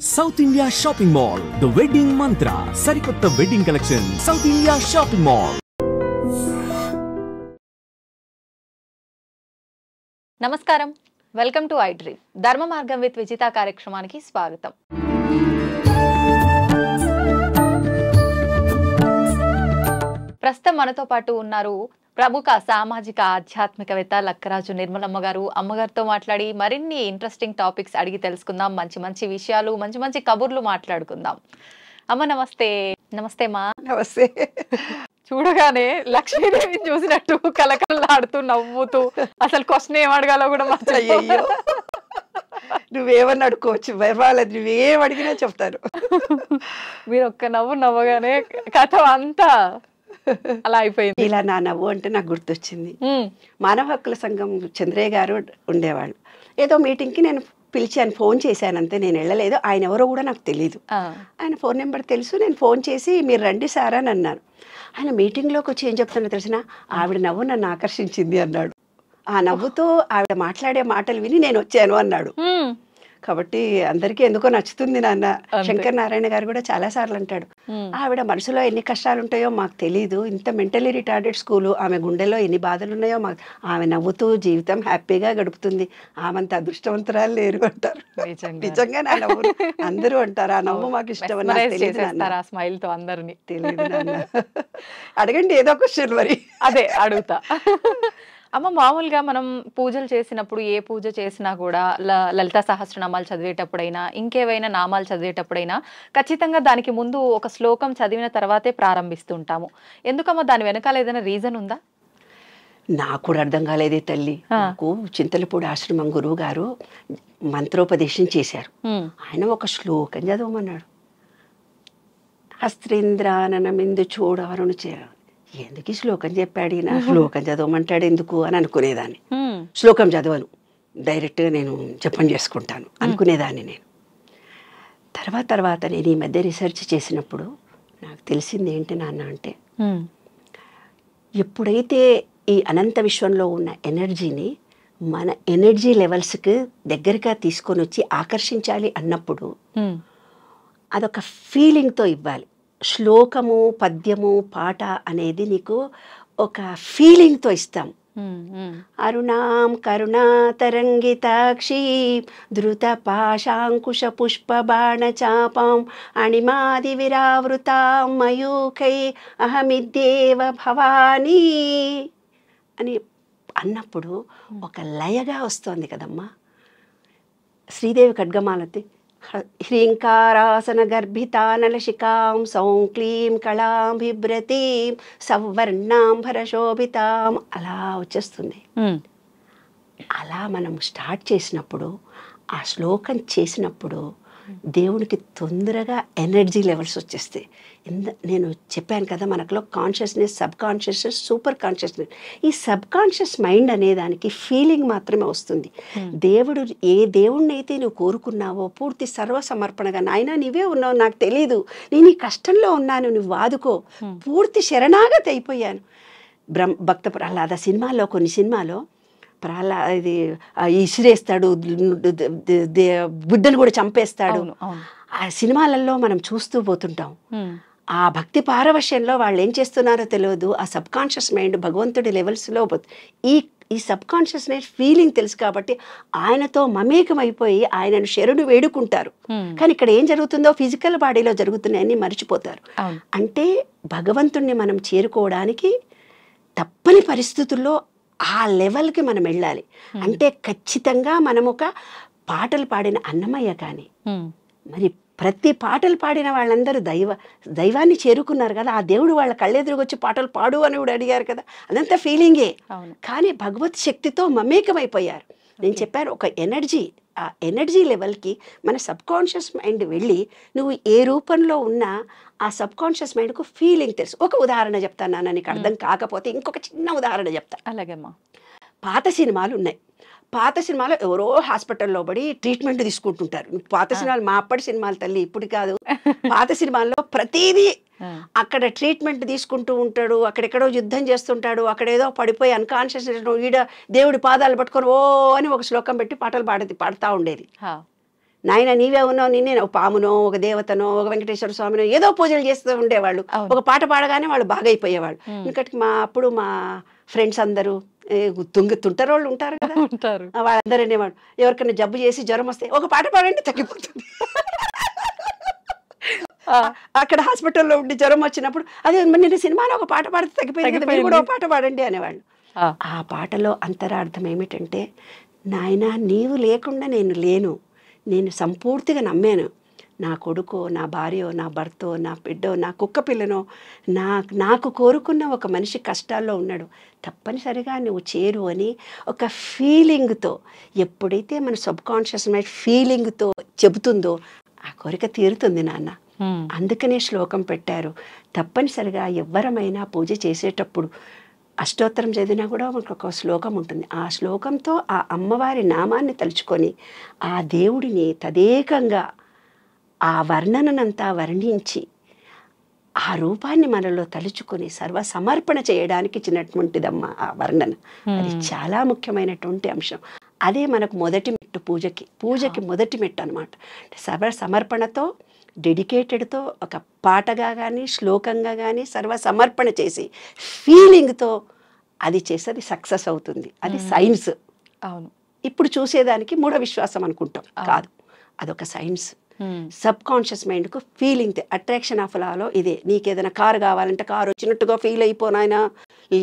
South India shopping mall the wedding మంత్ర సరికొత్త wedding collection south India shopping mall. నమస్కారం, welcome to I dream. ధర్మ మార్గం with Vijitha కార్యక్రమానికి స్వాగతం. ప్రస్తుతం మనతో పాటు ఉన్నారు ప్రముఖ సామాజిక ఆధ్యాత్మికవేత్త లక్కరాజు నిర్మలమ్మ గారు. అమ్మగారితో మాట్లాడి మరిన్ని ఇంట్రెస్టింగ్ టాపిక్స్ అడిగి తెలుసుకుందాం. మంచి మంచి విషయాలు, మంచి మంచి కబుర్లు మాట్లాడుకుందాం. అమ్మ నమస్తే. నమస్తే మా. నమస్తే. చూడగానే లక్ష్మీదేవిని చూసినట్టు కలకల్లాడుతూ నవ్వుతూ అసలు క్వశ్చన్ ఏం అడగాలో కూడా అయ్యో, నువ్వేమని అడుకోవచ్చు, పర్వాలేదు, నువ్వేం అడిగినా చెప్తాను. మీరు ఒక్క నవ్వు నవ్వగానే కథ అంతా అలా అయిపోయింది. ఇలా నా నవ్వు అంటే నాకు గుర్తొచ్చింది. మానవ హక్కుల సంఘం చంద్రయ్య గారు ఉండేవాళ్ళు. ఏదో మీటింగ్కి నేను పిలిచాను, ఫోన్ చేశాను అంతే, నేను వెళ్ళలేదు. ఆయన ఎవరో కూడా నాకు తెలియదు. ఆయన ఫోన్ నెంబర్ తెలుసు. నేను ఫోన్ చేసి మీరు రండి సార్ అని అన్నాను. ఆయన మీటింగ్లోకి వచ్చి ఏం చెప్తానో తెలిసిన, ఆవిడ నవ్వు నన్ను ఆకర్షించింది అన్నాడు. ఆ నవ్వుతో ఆవిడ మాట్లాడే మాటలు విని నేను వచ్చాను అన్నాడు. కాబట్టి అందరికీ ఎందుకో నచ్చుతుంది నాన్న. శంకర్ నారాయణ గారు కూడా చాలా సార్లు అంటాడు, ఆవిడ మనసులో ఎన్ని కష్టాలు ఉంటాయో మాకు తెలియదు, ఇంత మెంటలీ రిటార్డెడ్ స్కూలు, ఆమె గుండెలో ఎన్ని బాధలు ఉన్నాయో మాకు, ఆమె నవ్వుతూ జీవితం హ్యాపీగా గడుపుతుంది, ఆమెంత అదృష్టవంతురాలు లేరు అంటారు. నిజంగా నా నవ్వు అందరూ అంటారు. ఆ నవ్వు మాకు ఇష్టం. స్మైల్ తో అందరినీ తెలియదు నాన్న. అడగండి ఏదో క్వశ్చన్ మరి. అదే అడుగుతా. అమ్మ, మామూలుగా మనం పూజలు చేసినప్పుడు, ఏ పూజ చేసినా కూడా లలిత సహస్రనామాలు చదివేటప్పుడైనా, ఇంకేవైనా నామాలు చదివేటప్పుడైనా ఖచ్చితంగా దానికి ముందు ఒక శ్లోకం చదివిన తర్వాతే ప్రారంభిస్తుంటాము. ఎందుకమ్మా, దాని వెనకాల ఏదైనా రీజన్ ఉందా? నాకు కూడా అర్థం కాలేదే తల్లి. నాకు చింతలపూడి ఆశ్రమం గురువు గారు మంత్రోపదేశం చేశారు. ఆయన ఒక శ్లోకం చదవమన్నాడు. హస్త్రేంద్రాననమిందు చూడవరును చేయాలి. ఎందుకు ఈ శ్లోకం చెప్పాడు ఈయన, శ్లోకం చదవమంటాడు ఎందుకు అని అనుకునేదాన్ని. శ్లోకం చదవను, డైరెక్ట్గా నేను జపం చేసుకుంటాను అనుకునేదాన్ని నేను. తర్వాత నేను ఈ మధ్య రీసెర్చ్ చేసినప్పుడు నాకు తెలిసింది ఏంటి నాన్న అంటే, ఎప్పుడైతే ఈ అనంత విశ్వంలో ఉన్న ఎనర్జీని మన ఎనర్జీ లెవెల్స్కి దగ్గరగా తీసుకొని వచ్చి ఆకర్షించాలి అన్నప్పుడు అదొక ఫీలింగ్తో ఇవ్వాలి. శ్లోకము, పద్యము, పాట అనేది నీకు ఒక ఫీలింగ్తో ఇస్తాం. అరుణాం కరుణా తరంగితాక్షి ధృత పాశాంకుశ పుష్ప బాణ చాపాం అణిమాది విరావృతాం మయూఖై అహమిద్యేవ భవానీ అని అన్నప్పుడు ఒక లయగా వస్తుంది కదమ్మా. శ్రీదేవి ఖడ్గమాలతి హ్రీంకారాసన గర్భితానలశికాం సౌం క్లీం కళాం బిభ్రతీం సవర్ణాంబర శోభితాం అలా వచ్చేస్తుంది. అలా మనం స్టార్ట్ చేసినప్పుడు, ఆ శ్లోకం చేసినప్పుడు దేవునికి తొందరగా ఎనర్జీ లెవెల్స్ వచ్చేస్తాయి. నేను చెప్పాను కదా, మనకులో consciousness, subconsciousness, super consciousness. ఈ సబ్ కాన్షియస్ మైండ్ అనే దానికి ఫీలింగ్ మాత్రమే వస్తుంది. దేవుడు ఏ దేవుణ్ణి అయితే నువ్వు కోరుకున్నావో పూర్తి సర్వసమర్పణగా, నాయన నీవే ఉన్నావు, నాకు తెలీదు, నేను ఈ కష్టంలో ఉన్నాను, నువ్వు వాదుకో, పూర్తి శరణాగతి అయిపోయాను. భక్త ప్రహ్లాద సినిమాలో, కొన్ని సినిమాలో ఇది ఇసిరేస్తాడు, బిడ్డను కూడా చంపేస్తాడు. ఆ సినిమాలలో మనం చూస్తూ పోతుంటాం. ఆ భక్తి పారవశ్యంలో వాళ్ళు ఏం చేస్తున్నారో తెలియదు. ఆ సబ్ కాన్షియస్ మైండ్ భగవంతుడి లెవెల్స్లో ఈ సబ్ కాన్షియస్నెస్ ఫీలింగ్ తెలుసు కాబట్టి ఆయనతో మమేకం అయిపోయి ఆయనను శరణు వేడుకుంటారు. కానీ ఇక్కడ ఏం జరుగుతుందో ఫిజికల్ బాడీలో జరుగుతున్నాయని మర్చిపోతారు. అంటే భగవంతుణ్ణి మనం చేరుకోవడానికి తప్పని పరిస్థితుల్లో ఆ లెవెల్కి మనం వెళ్ళాలి. అంటే ఖచ్చితంగా మనం ఒక పాటలు పాడిన అన్నమయ్య కానీ, మరి ప్రతి పాటలు పాడిన వాళ్ళందరూ దైవాన్ని చేరుకున్నారు కదా. ఆ దేవుడు వాళ్ళ కళ్ళెదురుగా వచ్చి పాటలు పాడు అని కూడా అడిగారు కదా. అదంతా ఫీలింగే. కానీ భగవత్ శక్తితో మమేకమైపోయారు. నేను చెప్పాను, ఒక ఎనర్జీ, ఆ ఎనర్జీ లెవెల్కి మన సబ్ కాన్షియస్ మైండ్ వెళ్ళి నువ్వు ఏ రూపంలో ఉన్నా ఆ సబ్ కాన్షియస్ మైండ్కు ఫీలింగ్ తెలుసు. ఒక ఉదాహరణ చెప్తాను నాన్న, నీకు అర్థం కాకపోతే ఇంకొక చిన్న ఉదాహరణ చెప్తాను. అలాగేమ్మా. పాత సినిమాలు ఉన్నాయి. పాత సినిమాలో ఎవరో హాస్పిటల్లో పడి ట్రీట్మెంట్ తీసుకుంటుంటారు. పాత సినిమాలు, మా అప్పటి సినిమాలు తల్లి, ఇప్పుడు కాదు. పాత సినిమాల్లో ప్రతిదీ అక్కడ ట్రీట్మెంట్ తీసుకుంటూ ఉంటాడు, అక్కడెక్కడో యుద్ధం చేస్తుంటాడు, అక్కడేదో పడిపోయి అన్కాన్షియస్ ఈడ దేవుడి పాదాలు పట్టుకొని ఓ అని ఒక శ్లోకం పెట్టి పాటలు పాడుతూ ఉండేది. నాయన నీవే ఉన్నావు, నిన్నే ఒక పామునో ఒక దేవతనో ఒక వెంకటేశ్వర స్వామినో ఏదో పూజలు చేస్తూ ఉండేవాళ్ళు. ఒక పాట పాడగానే వాళ్ళు బాగా అయిపోయేవాళ్ళు. ఎందుకంటే మా ఫ్రెండ్స్ అందరూ తుంటరోళ్ళు ఉంటారు కదా, వాళ్ళందరూ అనేవాడు ఎవరికైనా జబ్బు చేసి జ్వరం వస్తే ఒక పాట పాడండి తగ్గిపోతుంది. అక్కడ హాస్పిటల్లో ఉండి జ్వరం వచ్చినప్పుడు అదే నిన్న సినిమాలో ఒక పాట పాడితే తగ్గిపోయింది కదా, మీరు కూడా ఒక పాట పాడండి అనేవాళ్ళు. ఆ పాటలో అంతరార్థం ఏమిటంటే, నాయన నీవు లేకుండా నేను లేను, నేను సంపూర్తిగా నమ్మాను. నా కొడుకో నా భార్యో నా భర్తో నా బిడ్డో నా కుక్క పిల్లనో నాకు కోరుకున్న ఒక మనిషి కష్టాల్లో ఉన్నాడు, తప్పనిసరిగా నువ్వు చేరు అని ఒక ఫీలింగ్తో, ఎప్పుడైతే మన సబ్కాన్షియస్ మైండ్ ఫీలింగ్తో చెబుతుందో ఆ కోరిక తీరుతుంది నాన్న. అందుకనే శ్లోకం పెట్టారు. తప్పనిసరిగా ఎవ్వరమైనా పూజ చేసేటప్పుడు అష్టోత్తరం చదివినా కూడా మనకు ఒక శ్లోకం ఉంటుంది. ఆ శ్లోకంతో ఆ అమ్మవారి నామాన్ని తలుచుకొని ఆ దేవుడిని తదేకంగా ఆ వర్ణనంతా వర్ణించి ఆ రూపాన్ని మనలో తలుచుకొని సర్వ సమర్పణ చేయడానికి ఇచ్చినటువంటిదమ్మా ఆ వర్ణన. అది చాలా ముఖ్యమైనటువంటి అంశం. అదే మనకు మొదటి మెట్టు, పూజకి మొదటి మెట్టు అనమాట. సర్వ సమర్పణతో, డెడికేటెడ్తో ఒక పాటగా కానీ శ్లోకంగా కానీ సర్వ సమర్పణ చేసి ఫీలింగ్తో అది చేసేది సక్సెస్ అవుతుంది. అది సైన్స్. అవును. ఇప్పుడు చూసేదానికి మూఢ విశ్వాసం అనుకుంటాం, కాదు, అదొక సైన్స్. సబ్ కాన్షియస్ మైండ్కు ఫీలింగ్, అట్రాక్షన్ ఆఫ్ లాలో ఇదే. నీకు ఏదైనా కారు కావాలంటే కారు వచ్చినట్టుగా ఫీల్ అయిపోనాయనా,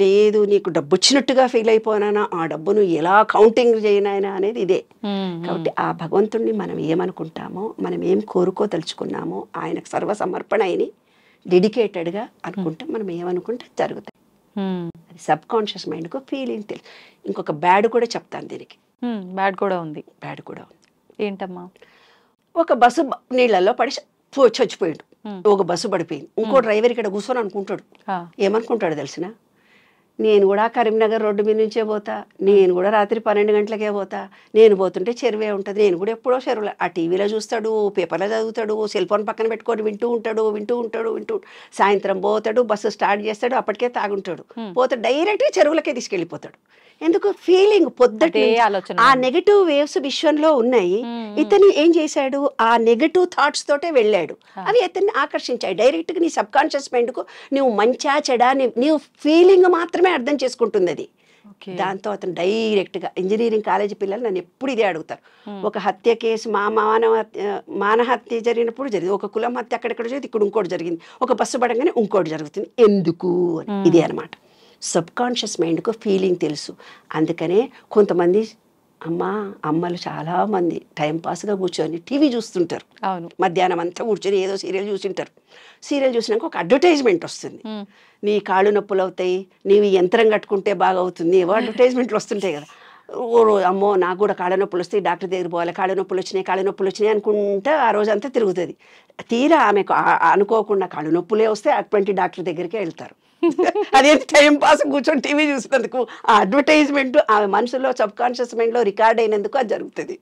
లేదు నీకు డబ్బు వచ్చినట్టుగా ఫీల్ అయిపోయినా ఆ డబ్బును ఎలా కౌంటింగ్ చేయనాయనా అనేది ఇదే. కాబట్టి ఆ భగవంతుణ్ణి మనం ఏమనుకుంటామో, మనం ఏం కోరుకోదలుచుకున్నామో ఆయనకు సర్వసమర్పణ అయిని డెడికేటెడ్గా అనుకుంటే మనం ఏమనుకుంటే జరుగుతాయి. అది సబ్ కాన్షియస్ మైండ్కు ఫీలింగ్ తెలుసు. ఇంకొక బ్యాడ్ కూడా చెప్తాను దీనికి. బ్యాడ్ కూడా ఉంది. బ్యాడ్ కూడా ఉంది. ఏంటమ్మా? ఒక బస్సు నీళ్ళల్లో పడి చచ్చిపోయాడు. ఒక బస్సు పడిపోయింది. ఇంకో డ్రైవర్ ఇక్కడ కూర్చొని అనుకుంటాడు, ఏమనుకుంటాడు తెలిసిన, నేను కూడా కరీంనగర్ రోడ్డు మీద నుంచే పోతా, నేను కూడా రాత్రి 12 గంటలకే పోతా, నేను పోతుంటే చెరువే ఉంటుంది, నేను కూడా ఎప్పుడో చెరువులో. ఆ టీవీలో చూస్తాడు, పేపర్లో చదువుతాడు, సెల్ ఫోన్ పక్కన పెట్టుకొని వింటూ ఉంటాడు. సాయంత్రం పోతాడు, బస్సు స్టార్ట్ చేస్తాడు, అప్పటికే తాగుంటాడు, పోతాడు, డైరెక్ట్గా చెరువులకే తీసుకెళ్ళిపోతాడు. ఎందుకు? ఫీలింగ్ పొద్దుటే ఆ నెగటివ్ వేవ్స్ విశ్వంలో ఉన్నాయి. ఇతను ఏం చేశాడు? ఆ నెగటివ్ థాట్స్ తోటే వెళ్ళాడు. అవి ఇతన్ని ఆకర్షించాయి. డైరెక్ట్గా నీ సబ్ కాన్షియస్ మైండ్కు నువ్వు మంచా చెడా నీవు ఫీలింగ్ మాత్రమే అర్థం చేసుకుంటుంది అది. దాంతో అతను డైరెక్ట్గా, ఇంజనీరింగ్ కాలేజీ పిల్లలు నన్ను ఎప్పుడు ఇదే అడుగుతారు, ఒక హత్య కేసు మానహత్య జరిగినప్పుడు జరిగింది, ఒక కులం హత్య అక్కడెక్కడ జరిగింది, ఇక్కడ ఇంకోటి జరిగింది, ఒక బస్సు పడంగానే ఇంకోటి జరుగుతుంది, ఎందుకు అని. ఇదే అనమాట సబ్ కాన్షియస్ మైండ్కు ఫీలింగ్ తెలుసు. అందుకనే కొంతమంది అమ్మలు చాలామంది టైంపాస్గా కూర్చొని టీవీ చూస్తుంటారు. మధ్యాహ్నం అంతా కూర్చొని ఏదో సీరియల్ చూసింటారు. సీరియల్ చూసినాక ఒక అడ్వర్టైజ్మెంట్ వస్తుంది, నీ కాళ్ళు నొప్పులు అవుతాయి, నీవు యంత్రం కట్టుకుంటే బాగా అవుతుంది, ఏవో అడ్వర్టైజ్మెంట్లు వస్తుంటాయి కదా. అమ్మో నాకు కూడా కాళ్ళ నొప్పులు వస్తాయి, డాక్టర్ దగ్గర పోవాలి, కాళ్ళ నొప్పులు వచ్చినాయి అనుకుంటే ఆ రోజంతా తిరుగుతుంది. తీరా ఆమెకు అనుకోకుండా కాళ్ళు నొప్పులే వస్తే అటువంటి డాక్టర్ దగ్గరికే వెళ్తారు. అదే టైం పాస్ కూర్చొని టీవీ చూసినందుకు ఆ అడ్వర్టైజ్మెంట్ ఆమె మనసులో సబ్ కాన్షియస్ మైండ్లో రికార్డ్ అయినందుకు అది జరుగుతుంది.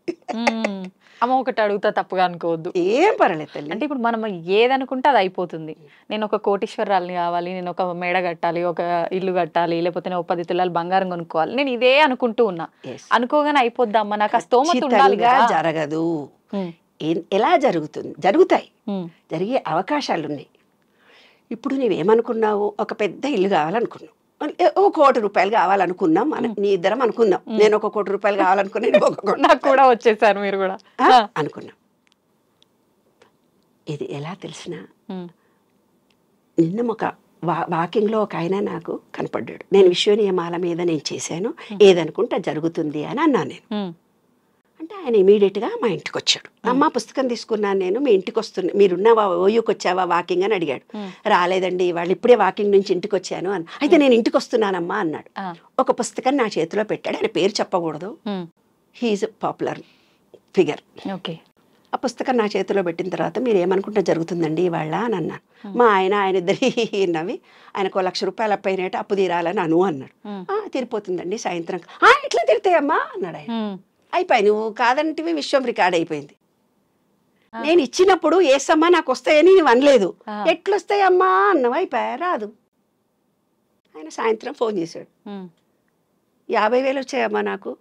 అమ్మ ఒకటి అడుగుతా, తప్పుగా అనుకోవద్దు. ఏం పర్లేదు తల్లి. అంటే ఇప్పుడు మనం ఏదనుకుంటే అది అయిపోతుంది. నేను ఒక కోటీశ్వరాలని కావాలి, నేను ఒక మేడ కట్టాలి, ఒక ఇల్లు కట్టాలి, లేకపోతే నేను 10 తులాలు బంగారం కొనుక్కోవాలి, నేను ఇదే అనుకుంటూ ఉన్నా. అనుకోగానే అయిపోద్దమ్మా, నాకు ఆ స్తోమత ఉండాలి. జరగదు. ఎలా జరుగుతుంది? జరుగుతాయి, జరిగే అవకాశాలు ఉన్నాయి. ఇప్పుడు నువ్వేమనుకున్నావు? ఒక పెద్ద ఇల్లు కావాలనుకున్నావు, ₹1 కోటి కావాలనుకున్నాం, నీ ఇద్దరం అనుకున్నాం. నేను ₹1 కోటి కావాలనుకున్నా, నాకు కూడా వచ్చేసారు, మీరు కూడా అనుకున్నాం. ఇది ఎలా తెలిసిన, నిన్న ఒక వాకింగ్లో ఒక ఆయన నాకు కనపడ్డాడు. నేను విశ్వ నియమాల మీద నేను చేశాను, ఏదనుకుంటే జరుగుతుంది అని అన్నాను నేను. అంటే ఆయన ఇమీడియట్గా మా ఇంటికి వచ్చాడు. అమ్మ పుస్తకం తీసుకున్నాను నేను, మీ ఇంటికి వస్తున్నా, మీరున్నావా, ఓయూకి వచ్చావా వాకింగ్ అని అడిగాడు. రాలేదండి, వాళ్ళు ఇప్పుడే వాకింగ్ నుంచి ఇంటికి వచ్చాను అని. అయితే నేను ఇంటికి వస్తున్నానమ్మా అన్నాడు. ఒక పుస్తకం నా చేతిలో పెట్టాడు. ఆయన పేరు చెప్పకూడదు, హీఈస్ పాపులర్ ఫిగర్. ఆ పుస్తకం నా చేతిలో పెట్టిన తర్వాత మీరు ఏమనుకుంటే జరుగుతుందండి ఇవాళ అని అన్నాను. మా ఆయన ఇద్దరి నవ్వి, ఆయనకు ₹1,00,000 అప్పైనట్టు అప్పు తీరాలని అన్నాడు. తీరిపోతుందండి సాయంత్రం. ఎట్లా తీరుతాయమ్మా అన్నాడు ఆయన. అయిపోయి, నువ్వు కాదంటివి విశ్వం రికార్డ్ అయిపోయింది. నేను ఇచ్చినప్పుడు ఏసమ్మా నాకు వస్తాయని నువ్వు అనలేదు, ఎట్లొస్తాయమ్మా అన్నావు, అయిపోయా, రాదు. ఆయన సాయంత్రం ఫోన్ చేశాడు, 50,000 వచ్చాయమ్మా నాకు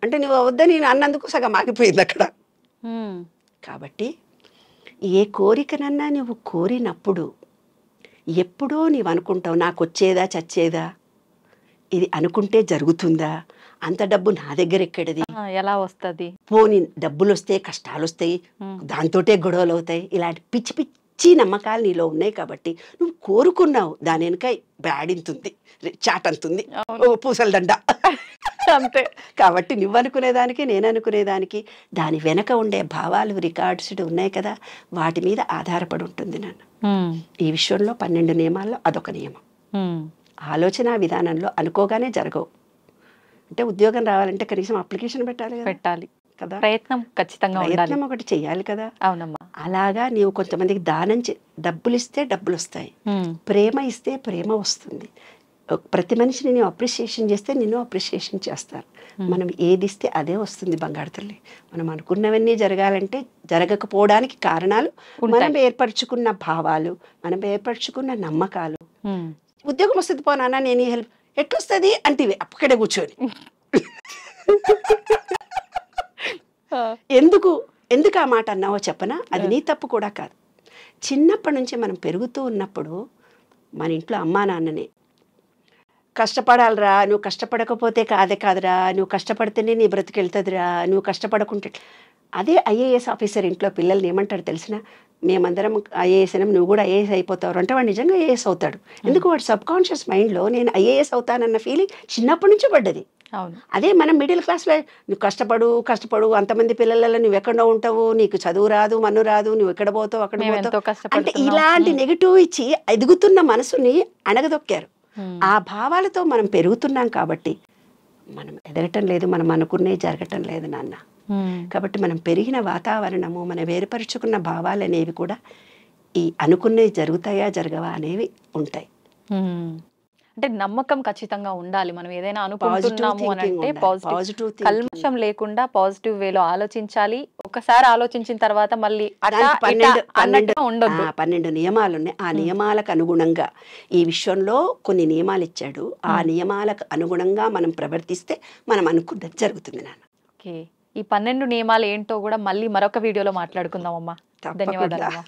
అంటే, నువ్వు వద్దని నేను అన్నందుకు సగం ఆగిపోయింది అక్కడ. కాబట్టి ఏ కోరికనన్నా నువ్వు కోరినప్పుడు ఎప్పుడో నీవు అనుకుంటావు, నాకు వచ్చేదా చచ్చేదా, ఇది అనుకుంటే జరుగుతుందా, అంత డబ్బు నా దగ్గర ఎక్కడిది, ఎలా వస్తుంది, పోనీ డబ్బులు వస్తాయి కష్టాలు వస్తాయి దాంతోటే గొడవలు అవుతాయి, ఇలాంటి పిచ్చి పిచ్చి నమ్మకాలు నీలో ఉన్నాయి. కాబట్టి నువ్వు కోరుకున్నావు, దాని వెనుక బ్యాడింతుంది, చాటంతుంది, పూసల దండ అంతే. కాబట్టి నువ్వు అనుకునేదానికి నేను అనుకునేదానికి దాని వెనక ఉండే భావాలు రికార్డ్స్ ఉన్నాయి కదా, వాటి మీద ఆధారపడి ఉంటుంది నాన్న. ఈ విషయంలో 12 నియమాల్లో అదొక నియమం. ఆలోచన విధానంలో అనుకోగానే జరగవు. అంటే ఉద్యోగం రావాలంటే కనీసం అప్లికేషన్ పెట్టాలి కదా, ప్రయత్నం ఖచ్చితంగా ప్రయత్నం ఒకటి చెయ్యాలి కదా. అవునమ్మా. అలాగా నీవు కొంతమందికి దానం డబ్బులు ఇస్తే డబ్బులు వస్తాయి, ప్రేమ ఇస్తే ప్రేమ వస్తుంది. ప్రతి మనిషిని నేను అప్రిషియేషన్ చేస్తే నిన్ను అప్రిషియేషన్ చేస్తారు. మనం ఏది ఇస్తే అదే వస్తుంది బంగారు తల్లి. మనం అనుకున్నవన్నీ జరగాలంటే జరగకపోవడానికి కారణాలు మనం ఏర్పరచుకున్న భావాలు, మనం ఏర్పరచుకున్న నమ్మకాలు. ఉద్యోగం వస్తుంది పోనా, నేను ఈ హెల్ప్ ఎట్లొస్తుంది అంటే అక్కడే కూర్చొని ఎందుకు ఆ మాట అన్నావో చెప్పనా, అది నీ తప్పు కూడా కాదు. చిన్నప్పటి నుంచి మనం పెరుగుతూ ఉన్నప్పుడు మన ఇంట్లో అమ్మా నాన్ననే కష్టపడాలిరా, నువ్వు కష్టపడకపోతే కాదురా, నువ్వు కష్టపడితేనే నీ బ్రతికెళ్తుందిరా, నువ్వు కష్టపడకుంటే. అదే ఐఏఎస్ ఆఫీసర్ ఇంట్లో పిల్లల్ని ఏమంటాడు తెలిసిన, మేమందరం ఐఏఎస్ అయినా నువ్వు కూడా ఐఏఎస్ అయిపోతావు అంటే వాడు నిజంగా ఐఏఎస్ అవుతాడు. ఎందుకు వాడు సబ్కాన్షియస్ మైండ్లో నేను ఐఏఎస్ అవుతానన్న ఫీలింగ్ చిన్నప్పటి నుంచి పడ్డది. అదే మనం మిడిల్ క్లాస్లో నువ్వు కష్టపడు అంతమంది పిల్లలలో నువ్వు ఎక్కడో ఉంటావు, నీకు చదువు రాదు మన్ను రాదు, నువ్వు ఎక్కడ పోతావు అక్కడ పోతావు అంటే ఇలాంటి నెగిటివ్ ఇచ్చి ఎదుగుతున్న మనసుని అణగదొక్కారు. ఆ భావాలతో మనం పెరుగుతున్నాం కాబట్టి మనం ఎదగటం లేదు, మనం అనుకునే జరగటం లేదు నాన్న. కాబట్టి మనం పెరిగిన వాతావరణము, మనం వేరుపరుచుకున్న భావాలు అనేవి కూడా ఈ అనుకునేవి జరుగుతాయా జరగవా అనేవి ఉంటాయి. అంటే నమ్మకం ఖచ్చితంగా ఉండాలి. మనం ఏదైనా అనుకుంటున్నాము అని అంటే పాజిటివ్, కల్మషం లేకుండా పాజిటివ్ వేలో ఆలోచించాలి. ఒకసారి ఆలోచించిన తర్వాత మళ్ళీ 12 నియమాలు ఉన్నాయి. ఆ నియమాలకు అనుగుణంగా ఈ విషయంలో కొన్ని నియమాలు ఇచ్చాడు. ఆ నియమాలకు అనుగుణంగా మనం ప్రవర్తిస్తే మనం అనుకున్నది జరుగుతుంది నాన్న. ఓకే, ఈ 12 నియమాలు ఏంటో కూడా మళ్ళీ మరొక వీడియోలో మాట్లాడుకుందాం అమ్మా. ధన్యవాదాలు.